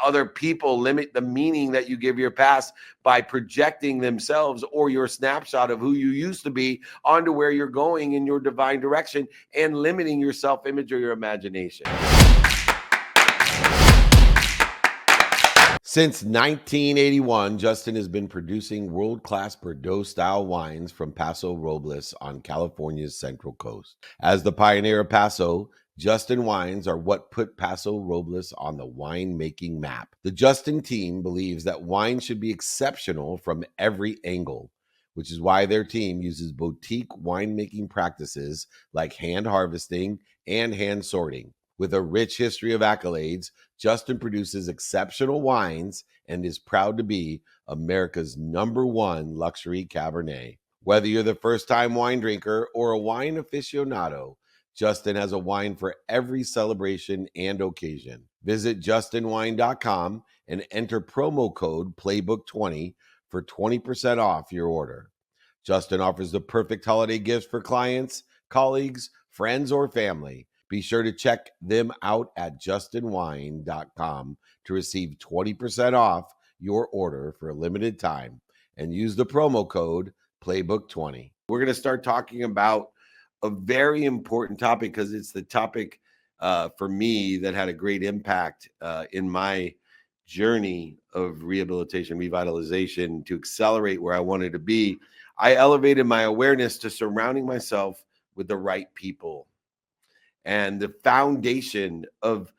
other people limit the meaning that you give your past by projecting themselves or your snapshot of who you used to be onto where you're going in your divine direction and limiting your self-image or your imagination. Since 1981, Justin has been producing world-class Bordeaux-style wines from Paso Robles on California's Central Coast. As the pioneer of Paso, Justin wines are what put Paso Robles on the winemaking map. The Justin team believes that wine should be exceptional from every angle, which is why their team uses boutique winemaking practices like hand harvesting and hand sorting. With a rich history of accolades, Justin produces exceptional wines and is proud to be America's #1 luxury Cabernet. Whether you're the first-time wine drinker or a wine aficionado, Justin has a wine for every celebration and occasion. Visit justinwine.com and enter promo code Playbook20 for 20% off your order. Justin offers the perfect holiday gifts for clients, colleagues, friends, or family. Be sure to check them out at justinwine.com to receive 20% off your order for a limited time and use the promo code Playbook20. We're going to start talking about a very important topic because it's the topic for me that had a great impact in my journey of rehabilitation, revitalization to accelerate where I wanted to be. I elevated my awareness to surrounding myself with the right people. And the foundation of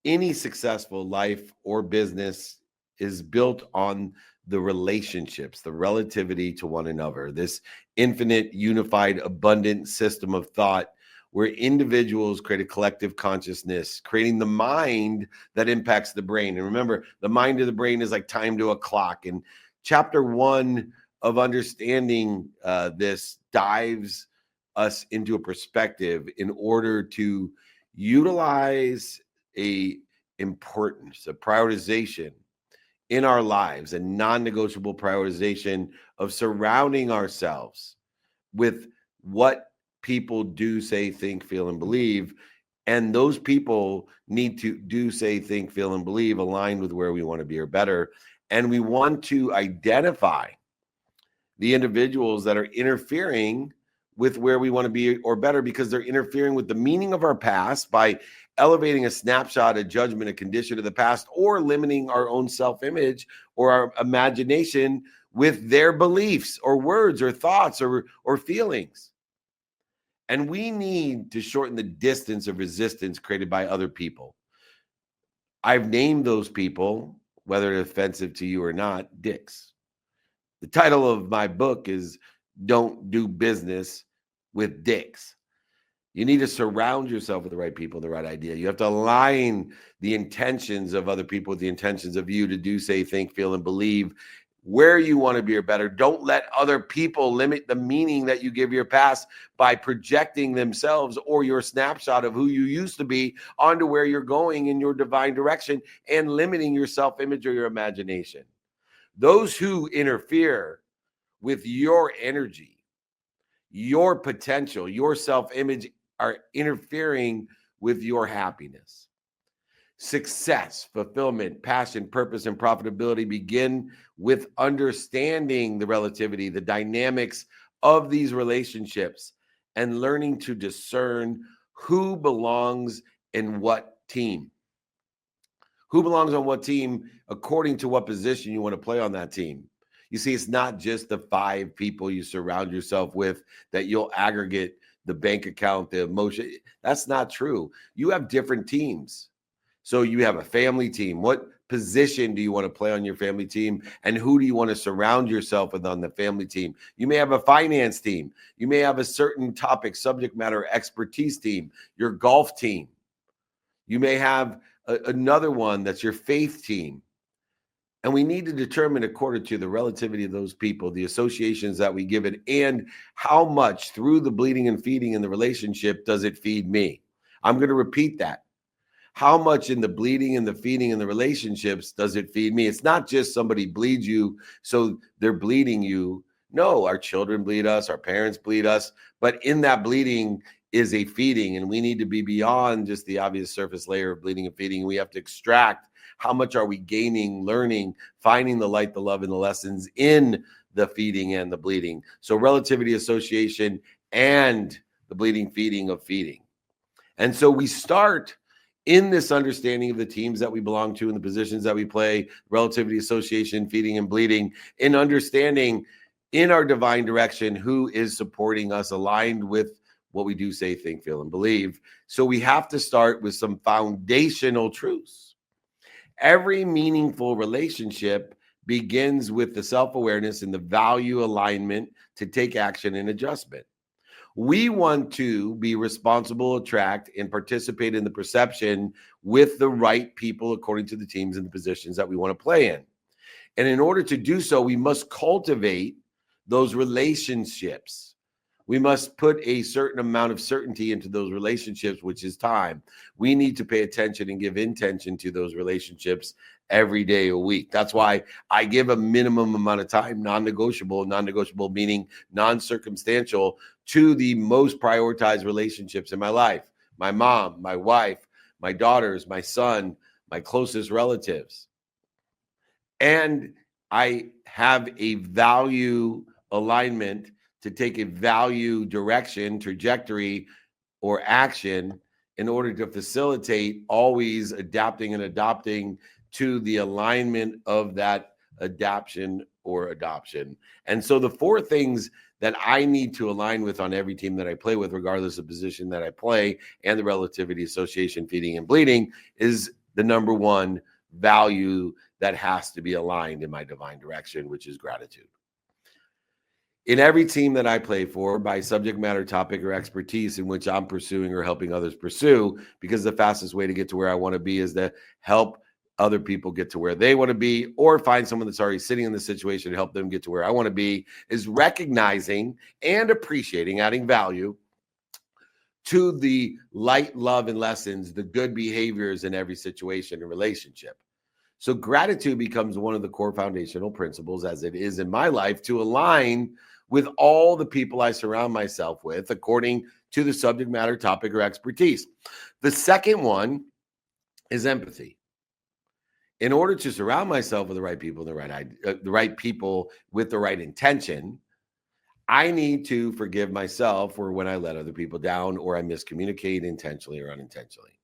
any successful life or business is built on the relationships, the relativity to one another, this infinite, unified, abundant system of thought where individuals create a collective consciousness, creating the mind that impacts the brain. And remember, the mind of the brain is like time to a clock. And chapter 1 of understanding this dives us into a perspective in order to utilize a importance, a prioritization in our lives, a non-negotiable prioritization of surrounding ourselves with what people do, say, think, feel, and believe. And those people need to do, say, think, feel, and believe aligned with where we want to be or better. And we want to identify the individuals that are interfering with where we want to be or better because they're interfering with the meaning of our past by elevating a snapshot, a judgment, a condition of the past, or limiting our own self-image or our imagination with their beliefs or words or thoughts or feelings. And we need to shorten the distance of resistance created by other people. I've named those people, whether it's offensive to you or not, dicks. The title of my book is Don't Do Business with Dicks. You need to surround yourself with the right people, the right idea. You have to align the intentions of other people with the intentions of you to do, say, think, feel, and believe where you want to be or better. Don't let other people limit the meaning that you give your past by projecting themselves or your snapshot of who you used to be onto where you're going in your divine direction and limiting your self-image or your imagination. Those who interfere with your energy, your potential, your self-image are interfering with your happiness. Success, fulfillment, passion, purpose, and profitability begin with understanding the relativity, the dynamics of these relationships, and learning to discern who belongs in what team. Who belongs on what team according to what position you want to play on that team. You see, it's not just the 5 people you surround yourself with that you'll aggregate the bank account, the emotion. That's not true. You have different teams. So you have a family team. What position do you want to play on your family team? And who do you want to surround yourself with on the family team? You may have a finance team. You may have a certain topic, subject matter, expertise team, your golf team. You may have another one that's your faith team. And we need to determine according to the relativity of those people, the associations that we give it, and how much through the bleeding and feeding in the relationship does it feed me? I'm going to repeat that. How much in the bleeding and the feeding in the relationships does it feed me? It's not just somebody bleeds you, so they're bleeding you. No, our children bleed us, our parents bleed us, but in that bleeding is a feeding, and we need to be beyond just the obvious surface layer of bleeding and feeding. We have to extract how much are we gaining, learning, finding the light, the love, and the lessons in the feeding and the bleeding. So relativity, association, and the bleeding, feeding of feeding. And so we start in this understanding of the teams that we belong to and the positions that we play, relativity, association, feeding, and bleeding, in understanding in our divine direction who is supporting us, aligned with what we do, say, think, feel, and believe. So we have to start with some foundational truths. Every meaningful relationship begins with the self-awareness and the value alignment to take action and adjustment. We want to be responsible, attract, and participate in the perception with the right people according to the teams and the positions that we want to play in. And in order to do so, we must cultivate those relationships. We must put a certain amount of certainty into those relationships, which is time. We need to pay attention and give intention to those relationships every day a week. That's why I give a minimum amount of time, non-negotiable meaning non-circumstantial, to the most prioritized relationships in my life. My mom, my wife, my daughters, my son, my closest relatives. And I have a value alignment to take a value direction, trajectory, or action in order to facilitate always adapting and adopting to the alignment of that adaptation or adoption. And so the four things that I need to align with on every team that I play with, regardless of position that I play, and the relativity, association, feeding, and bleeding, is the number one value that has to be aligned in my divine direction, which is gratitude. In every team that I play for, by subject matter, topic, or expertise in which I'm pursuing or helping others pursue, because the fastest way to get to where I want to be is to help other people get to where they want to be, or find someone that's already sitting in the situation and help them get to where I want to be, is recognizing and appreciating, adding value to the light, love, and lessons, the good behaviors in every situation and relationship. So gratitude becomes one of the core foundational principles, as it is in my life, to align with all the people I surround myself with according to the subject matter, topic, or expertise. The second one is empathy. In order to surround myself with the right people, the right people with the right intention, I need to forgive myself for when I let other people down or I miscommunicate intentionally or unintentionally.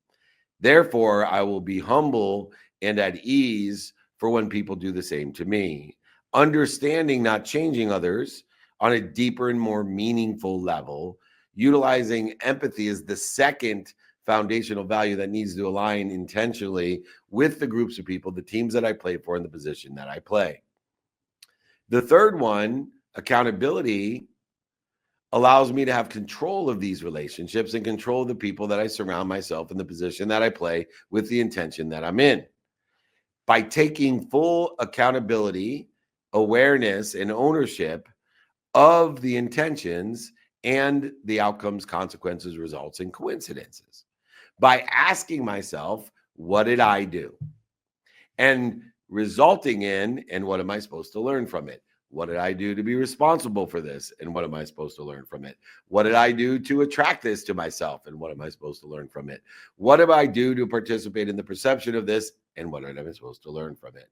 Therefore, I will be humble and at ease for when people do the same to me. Understanding, not changing others on a deeper and more meaningful level. Utilizing empathy is the second foundational value that needs to align intentionally with the groups of people, the teams that I play for, and the position that I play. The third one, accountability, allows me to have control of these relationships and control of the people that I surround myself in the position that I play with the intention that I'm in. By taking full accountability, awareness, and ownership of the intentions and the outcomes, consequences, results, and coincidences. By asking myself, what did I do? And resulting in, and what am I supposed to learn from it? What did I do to be responsible for this? And what am I supposed to learn from it? What did I do to attract this to myself? And what am I supposed to learn from it? What do I do to participate in the perception of this? And what am I supposed to learn from it?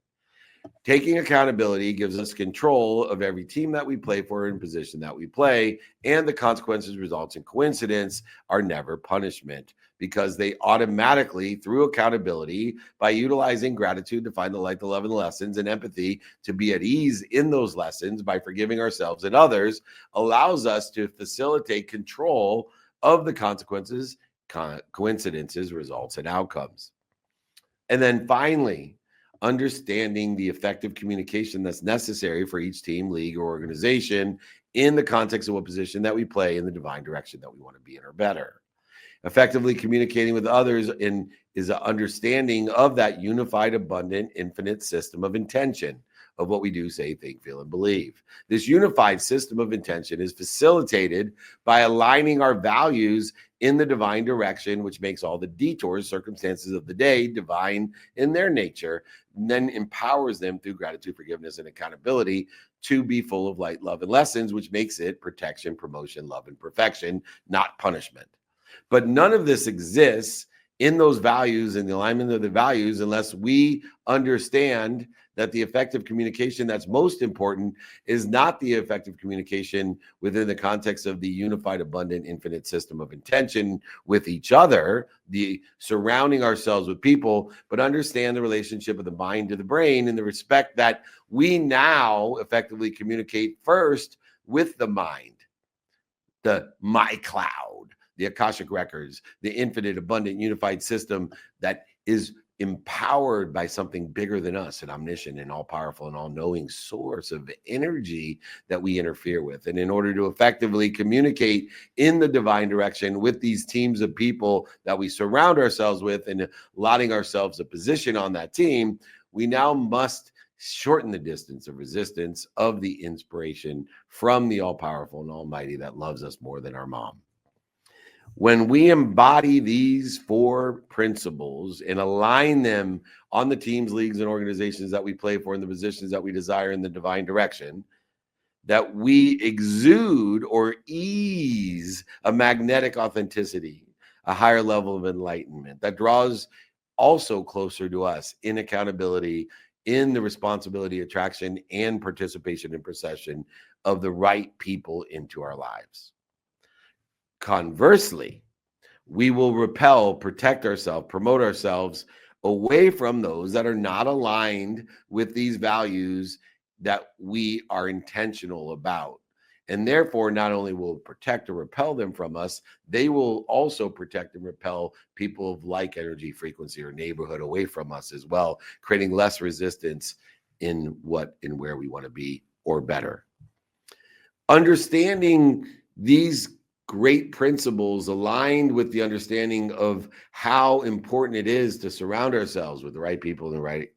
Taking accountability gives us control of every team that we play for and position that we play, and the consequences, results, and coincidence are never punishment, because they automatically, through accountability, by utilizing gratitude to find the light, the love, and the lessons, and empathy to be at ease in those lessons by forgiving ourselves and others, allows us to facilitate control of the consequences, coincidences, results, and outcomes. And then finally, understanding the effective communication that's necessary for each team, league, or organization in the context of what position that we play in the divine direction that we want to be in or better. Effectively communicating with others is an understanding of that unified, abundant, infinite system of intention of what we do, say, think, feel, and believe. This unified system of intention is facilitated by aligning our values in the divine direction, which makes all the detours, circumstances of the day divine in their nature, and then empowers them through gratitude, forgiveness, and accountability to be full of light, love, and lessons, which makes it protection, promotion, love, and perfection, not punishment. But none of this exists in those values and the alignment of the values unless we understand that the effective communication that's most important is not the effective communication within the context of the unified, abundant, infinite system of intention with each other, the surrounding ourselves with people, but understand the relationship of the mind to the brain in the respect that we now effectively communicate first with the mind, the my cloud, the Akashic records, the infinite, abundant, unified system that is empowered by something bigger than us, an omniscient and all-powerful and all-knowing source of energy that we interfere with. And in order to effectively communicate in the divine direction with these teams of people that we surround ourselves with and allotting ourselves a position on that team, we now must shorten the distance of resistance of the inspiration from the all-powerful and almighty that loves us more than our mom. When we embody these 4 principles and align them on the teams, leagues, and organizations that we play for in the positions that we desire in the divine direction, that we exude or ease a magnetic authenticity, a higher level of enlightenment that draws also closer to us in accountability, in the responsibility, attraction, and participation and procession of the right people into our lives. Conversely, we will repel, protect ourselves, promote ourselves away from those that are not aligned with these values that we are intentional about. And therefore, not only will protect or repel them from us, they will also protect and repel people of like energy, frequency, or neighborhood away from us as well, creating less resistance in what and where we want to be or better. Understanding these great principles aligned with the understanding of how important it is to surround ourselves with the right people in the right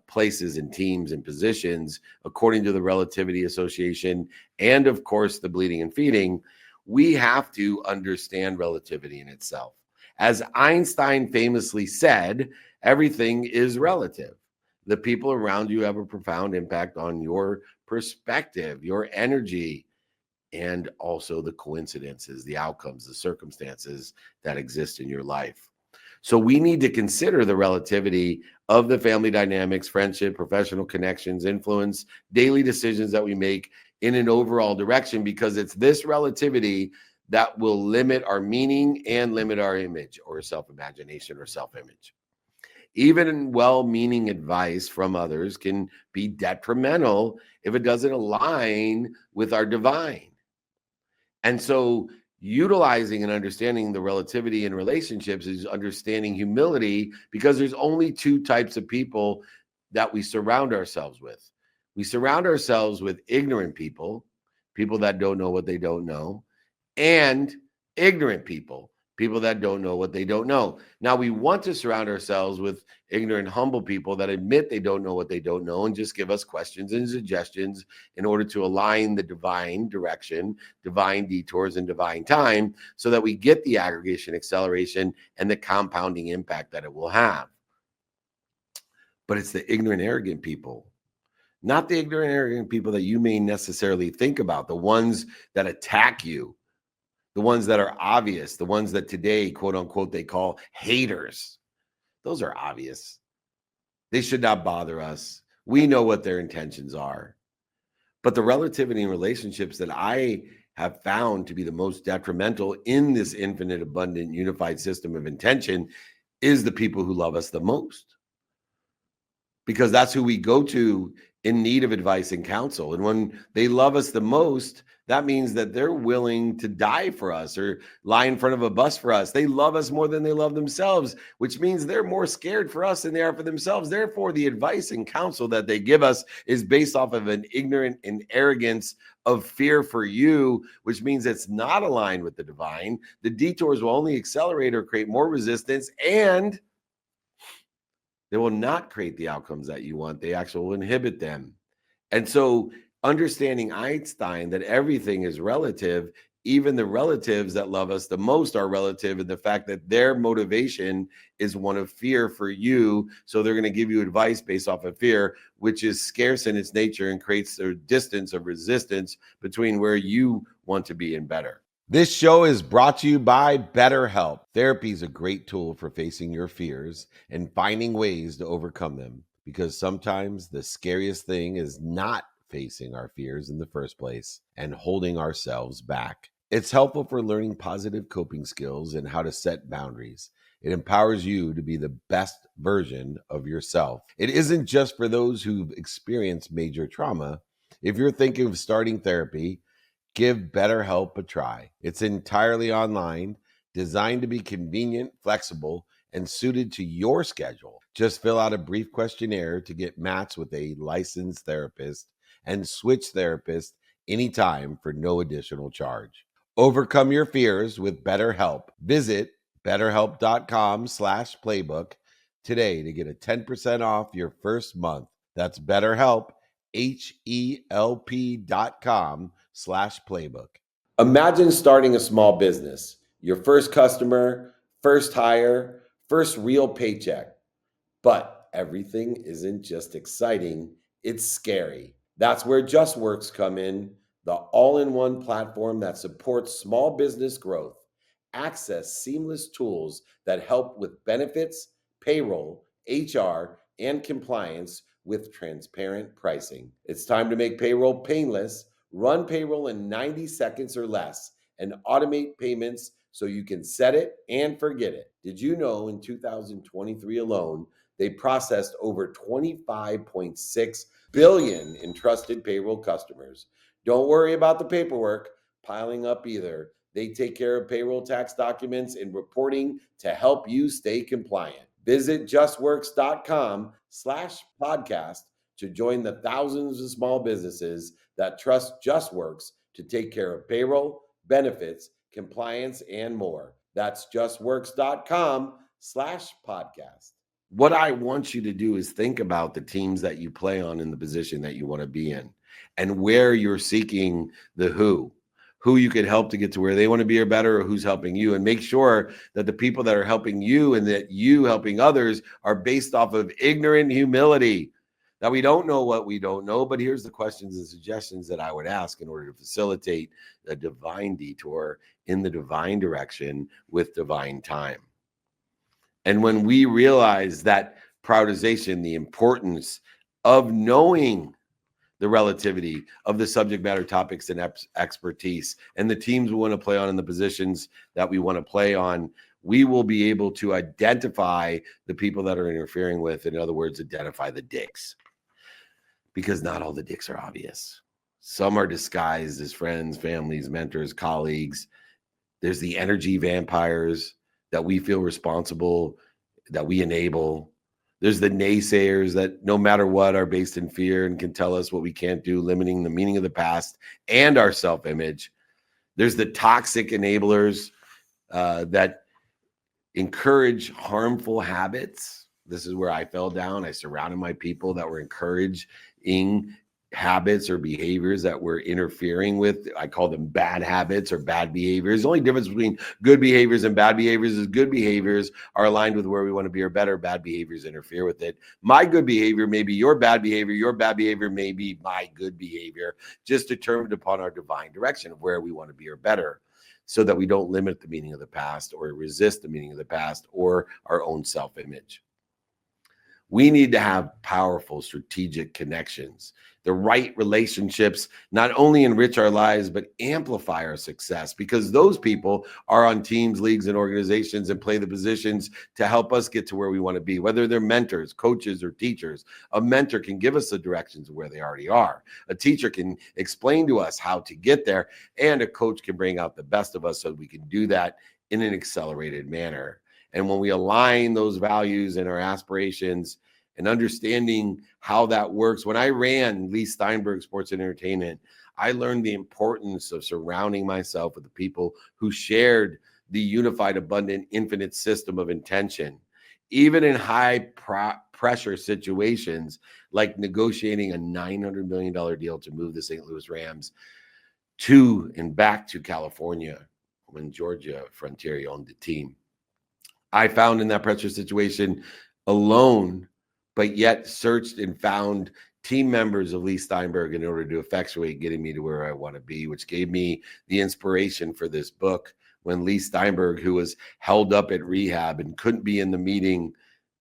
places and teams and positions according to the relativity association and of course the bleeding and feeding, we have to understand relativity in itself. As Einstein famously said, everything is relative. The people around you have a profound impact on your perspective, your energy, and also the coincidences, the outcomes, the circumstances that exist in your life. So we need to consider the relativity of the family dynamics, friendship, professional connections, influence, daily decisions that we make in an overall direction, because it's this relativity that will limit our meaning and limit our image or self-imagination or self-image. Even well-meaning advice from others can be detrimental if it doesn't align with our divine. And so utilizing and understanding the relativity in relationships is understanding humility, because there's only 2 types of people that we surround ourselves with. We surround ourselves with ignorant people, people that don't know what they don't know, and ignorant people, people that don't know what they don't know. Now, we want to surround ourselves with ignorant, humble people that admit they don't know what they don't know and just give us questions and suggestions in order to align the divine direction, divine detours, and divine time so that we get the aggregation, acceleration, and the compounding impact that it will have. But it's the ignorant, arrogant people, not the ignorant, arrogant people that you may necessarily think about, the ones that attack you, the ones that are obvious, the ones that today, quote unquote, they call haters. Those are obvious. They should not bother us. We know what their intentions are. But the relativity in relationships that I have found to be the most detrimental in this infinite, abundant, unified system of intention is the people who love us the most. Because that's who we go to in need of advice and counsel. And when they love us the most, that means that they're willing to die for us or lie in front of a bus for us. They love us more than they love themselves, which means they're more scared for us than they are for themselves. Therefore, the advice and counsel that they give us is based off of an ignorant and arrogance of fear for you, which means it's not aligned with the divine. The detours will only accelerate or create more resistance, and they will not create the outcomes that you want. They actually will inhibit them. And so understanding Einstein that everything is relative, even the relatives that love us the most are relative in the fact that their motivation is one of fear for you. So they're going to give you advice based off of fear, which is scarce in its nature and creates a distance of resistance between where you want to be and better. This show is brought to you by BetterHelp. Therapy is a great tool for facing your fears and finding ways to overcome them, because sometimes the scariest thing is not facing our fears in the first place and holding ourselves back. It's helpful for learning positive coping skills and how to set boundaries. It empowers you to be the best version of yourself. It isn't just for those who've experienced major trauma. If you're thinking of starting therapy, give BetterHelp a try. It's entirely online, designed to be convenient, flexible, and suited to your schedule. Just fill out a brief questionnaire to get matched with a licensed therapist and switch therapists anytime for no additional charge. Overcome your fears with BetterHelp. Visit betterhelp.com/playbook today to get a 10% off your first month. That's BetterHelp, HELP.com/playbook. Imagine starting a small business, your first customer, first hire, first real paycheck. But everything isn't just exciting, it's scary. That's where JustWorks come in, the all-in-one platform that supports small business growth. Access seamless tools that help with benefits, payroll, HR, and compliance with transparent pricing. It's time to make payroll painless. Run payroll in 90 seconds or less and automate payments so you can set it and forget it. Did you know in 2023 alone, they processed over 25.6 billion in trusted payroll customers? Don't worry about the paperwork piling up either. They take care of payroll tax documents and reporting to help you stay compliant. Visit justworks.com/podcast to join the thousands of small businesses that trust JustWorks to take care of payroll, benefits, compliance, and more. That's justworks.com/podcast. What I want you to do is think about the teams that you play on in the position that you want to be in and where you're seeking the who you could help to get to where they want to be or better, or who's helping you, and make sure that the people that are helping you and that you helping others are based off of ignorant humility, that we don't know what we don't know. But here's the questions and suggestions that I would ask in order to facilitate a divine detour in the divine direction with divine time. And when we realize that prioritization, the importance of knowing the relativity of the subject matter topics and expertise and the teams we want to play on and the positions that we want to play on, we will be able to identify the people that are interfering with, in other words, identify the dicks. Because not all the dicks are obvious. Some are disguised as friends, families, mentors, colleagues. There's the energy vampires that we feel responsible, that we enable. There's the naysayers that no matter what are based in fear and can tell us what we can't do, limiting the meaning of the past and our self-image. There's the toxic enablers that encourage harmful habits. This is where I fell down. I surrounded my people that were encouraging habits or behaviors that we're interfering with. I call them bad habits or bad behaviors. The only difference between good behaviors and bad behaviors is good behaviors are aligned with where we want to be or better. Bad behaviors interfere with it. My good behavior may be your bad behavior. Your bad behavior may be my good behavior, just determined upon our divine direction of where we want to be or better, so that we don't limit the meaning of the past or resist the meaning of the past or our own self-image. We need to have powerful strategic connections. The right relationships not only enrich our lives, but amplify our success, because those people are on teams, leagues, and organizations and play the positions to help us get to where we want to be, whether they're mentors, coaches, or teachers. A mentor can give us the directions of where they already are. A teacher can explain to us how to get there, and a coach can bring out the best of us so we can do that in an accelerated manner. And when we align those values and our aspirations and understanding how that works, when I ran Lee Steinberg Sports and Entertainment, I learned the importance of surrounding myself with the people who shared the unified, abundant, infinite system of intention. Even in high pressure situations, like negotiating a $900 million deal to move the St. Louis Rams to and back to California when Georgia Frontier owned the team. I found in that pressure situation alone, but yet searched and found team members of Lee Steinberg in order to effectuate getting me to where I want to be, which gave me the inspiration for this book. When Lee Steinberg, who was held up at rehab and couldn't be in the meeting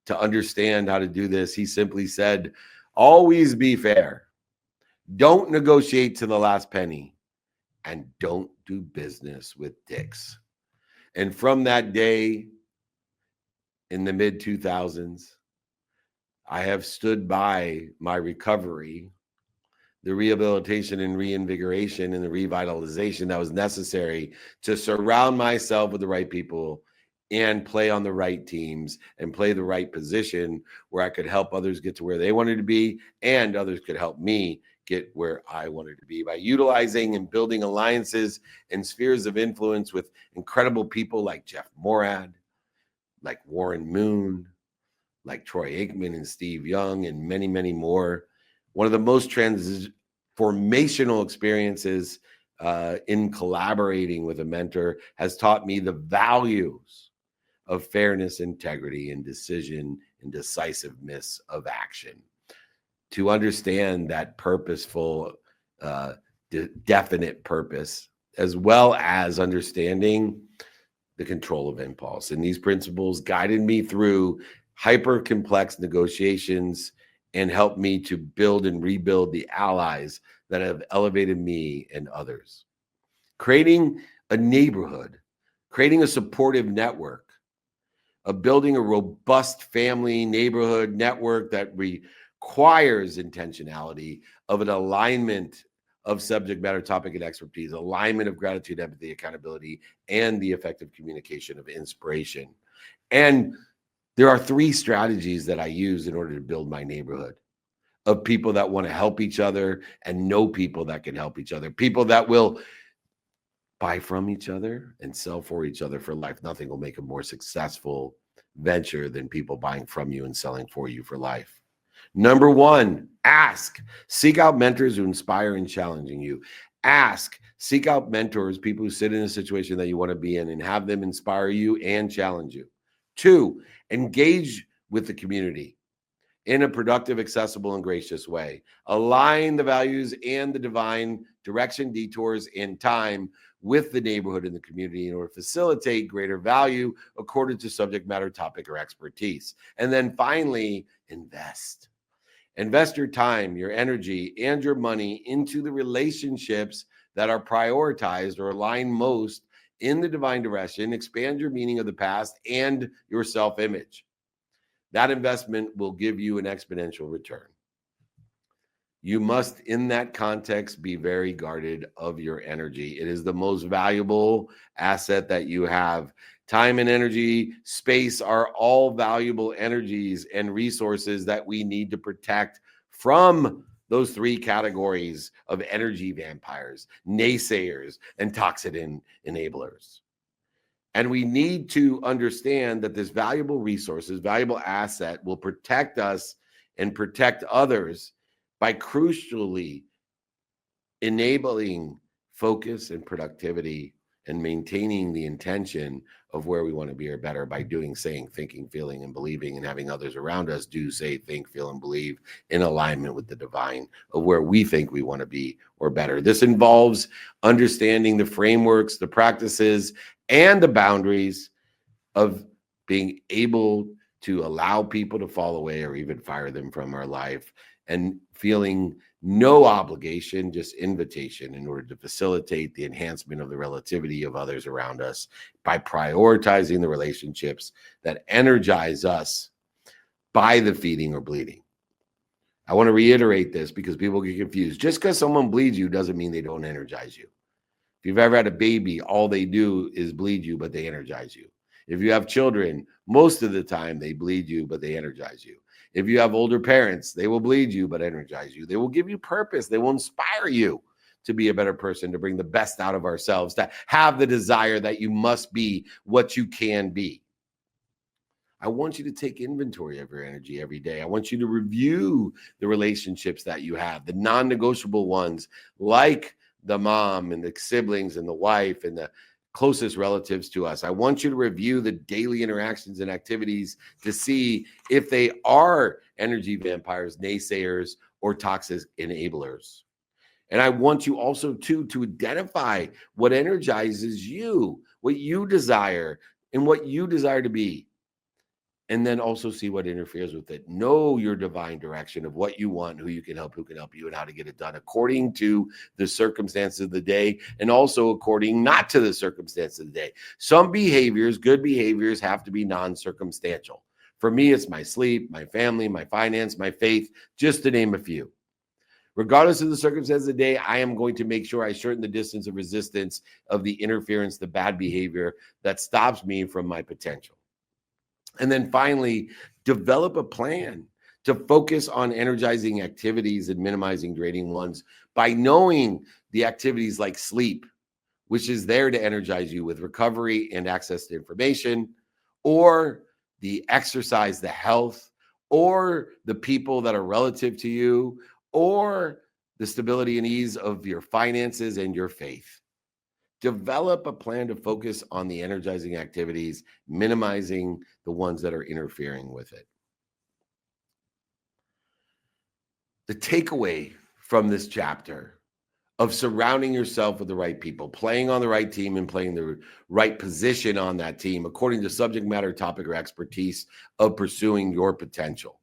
to understand how to do this, he simply said, always be fair. Don't negotiate to the last penny, and don't do business with dicks. And from that day in the mid 2000s, I have stood by my recovery, the rehabilitation and reinvigoration and the revitalization that was necessary to surround myself with the right people and play on the right teams and play the right position where I could help others get to where they wanted to be, and others could help me get where I wanted to be by utilizing and building alliances and spheres of influence with incredible people like Jeff Morad, like Warren Moon, like Troy Aikman and Steve Young, and many, many more. One of the most transformational experiences in collaborating with a mentor has taught me the values of fairness, integrity, and decision and decisiveness of action. To understand that purposeful, definite purpose, as well as understanding the control of impulse. And these principles guided me through hyper complex negotiations and helped me to build and rebuild the allies that have elevated me and others. Creating a neighborhood, creating a supportive network, of building a robust family neighborhood network that requires intentionality, of an alignment of subject matter, topic, and expertise, alignment of gratitude, empathy, accountability, and the effective communication of inspiration. And there are 3 strategies that I use in order to build my neighborhood of people that want to help each other and know people that can help each other, people that will buy from each other and sell for each other for life. Nothing will make a more successful venture than people buying from you and selling for you for life. Number 1, ask. Seek out mentors who inspire and challenging you. Ask. Seek out mentors, people who sit in a situation that you want to be in, and have them inspire you and challenge you. 2, engage with the community in a productive, accessible, and gracious way. Align the values and the divine direction, detours, and time with the neighborhood and the community in order to facilitate greater value according to subject matter, topic, or expertise. And then finally, invest. Invest your time, your energy, and your money into the relationships that are prioritized or align most in the divine direction. Expand your meaning of the past and your self-image. That investment will give you an exponential return. You must, in that context, be very guarded of your energy. It is the most valuable asset that you have. Time and energy, space are all valuable energies and resources that we need to protect from those 3 categories of energy vampires, naysayers, and toxic enablers. And we need to understand that this valuable resource, this valuable asset, will protect us and protect others by crucially enabling focus and productivity and maintaining the intention of where we want to be or better by doing, saying, thinking, feeling, and believing, and having others around us do, say, think, feel, and believe in alignment with the divine of where we think we want to be or better. This involves understanding the frameworks, the practices, and the boundaries of being able to allow people to fall away or even fire them from our life, and feeling no obligation, just invitation, in order to facilitate the enhancement of the relativity of others around us by prioritizing the relationships that energize us by the feeding or bleeding. I want to reiterate this because people get confused. Just because someone bleeds you doesn't mean they don't energize you. If you've ever had a baby, all they do is bleed you, but they energize you. If you have children, most of the time they bleed you, but they energize you. If you have older parents, they will bleed you, but energize you. They will give you purpose. They will inspire you to be a better person, to bring the best out of ourselves, to have the desire that you must be what you can be. I want you to take inventory of your energy every day. I want you to review the relationships that you have, the non-negotiable ones, like the mom and the siblings and the wife and the closest relatives to us. I want you to review the daily interactions and activities to see if they are energy vampires, naysayers, or toxic enablers. And I want you also to identify what energizes you, what you desire, and what you desire to be. And then also see what interferes with it. Know your divine direction of what you want, who you can help, who can help you, and how to get it done according to the circumstances of the day, and also according not to the circumstances of the day. Some behaviors, good behaviors, have to be non-circumstantial. For me, it's my sleep, my family, my finance, my faith, just to name a few. Regardless of the circumstances of the day, I am going to make sure I shorten the distance of resistance of the interference, the bad behavior that stops me from my potential. And then finally, develop a plan to focus on energizing activities and minimizing draining ones by knowing the activities like sleep, which is there to energize you with recovery and access to information, or the exercise, the health, or the people that are relative to you, or the stability and ease of your finances and your faith. Develop a plan to focus on the energizing activities, minimizing the ones that are interfering with it. The takeaway from this chapter of surrounding yourself with the right people, playing on the right team, and playing the right position on that team according to subject matter, topic, or expertise of pursuing your potential.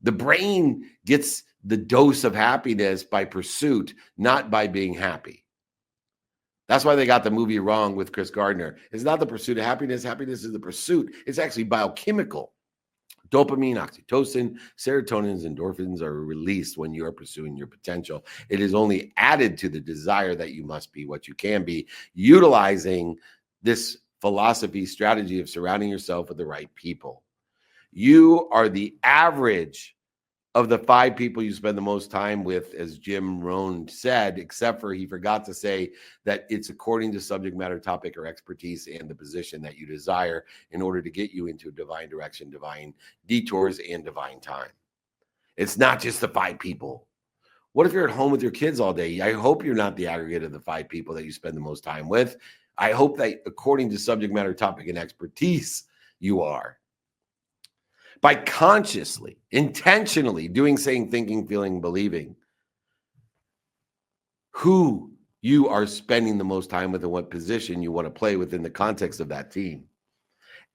The brain gets the dose of happiness by pursuit, not by being happy. That's why they got the movie wrong with Chris Gardner. It's not the pursuit of happiness. Happiness is the pursuit. It's actually biochemical. Dopamine, oxytocin, serotonin, and endorphins are released when you are pursuing your potential. It is only added to the desire that you must be what you can be, utilizing this philosophy, strategy of surrounding yourself with the right people. You are the average of the 5 people you spend the most time with, as Jim Rohn said, except for he forgot to say that it's according to subject matter, topic, or expertise and the position that you desire in order to get you into divine direction, divine detours, and divine time. It's not just the 5 people. What if you're at home with your kids all day? I hope you're not the aggregate of the 5 people that you spend the most time with. I hope that according to subject matter, topic, and expertise, you are. By consciously, intentionally doing, saying, thinking, feeling, believing who you are spending the most time with and what position you want to play within the context of that team.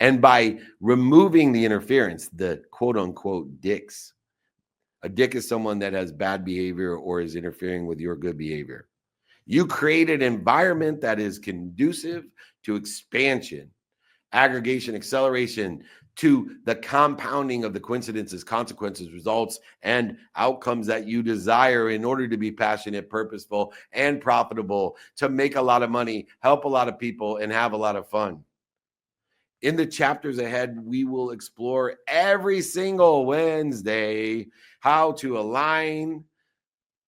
And by removing the interference, the quote unquote dicks. A dick is someone that has bad behavior or is interfering with your good behavior. You create an environment that is conducive to expansion, aggregation, acceleration, to the compounding of the coincidences, consequences, results, and outcomes that you desire in order to be passionate, purposeful, and profitable, to make a lot of money, help a lot of people, and have a lot of fun. In the chapters ahead, we will explore every single Wednesday how to align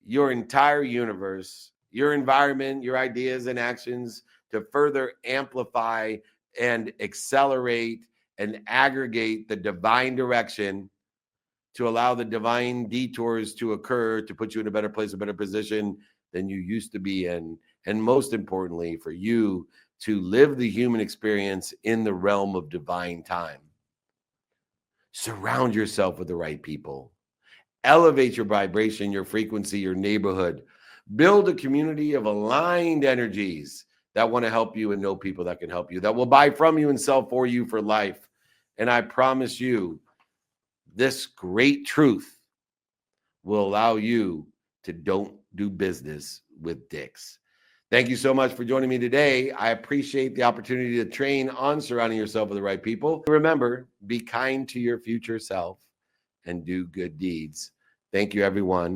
your entire universe, your environment, your ideas and actions to further amplify and accelerate and aggregate the divine direction to allow the divine detours to occur to put you in a better place, a better position than you used to be in. And most importantly, for you to live the human experience in the realm of divine time. Surround yourself with the right people. Elevate your vibration, your frequency, your neighborhood. Build a community of aligned energies that want to help you and know people that can help you, that will buy from you and sell for you for life. And I promise you, this great truth will allow you to don't do business with dicks. Thank you so much for joining me today. I appreciate the opportunity to train on surrounding yourself with the right people. Remember, be kind to your future self and do good deeds. Thank you, everyone.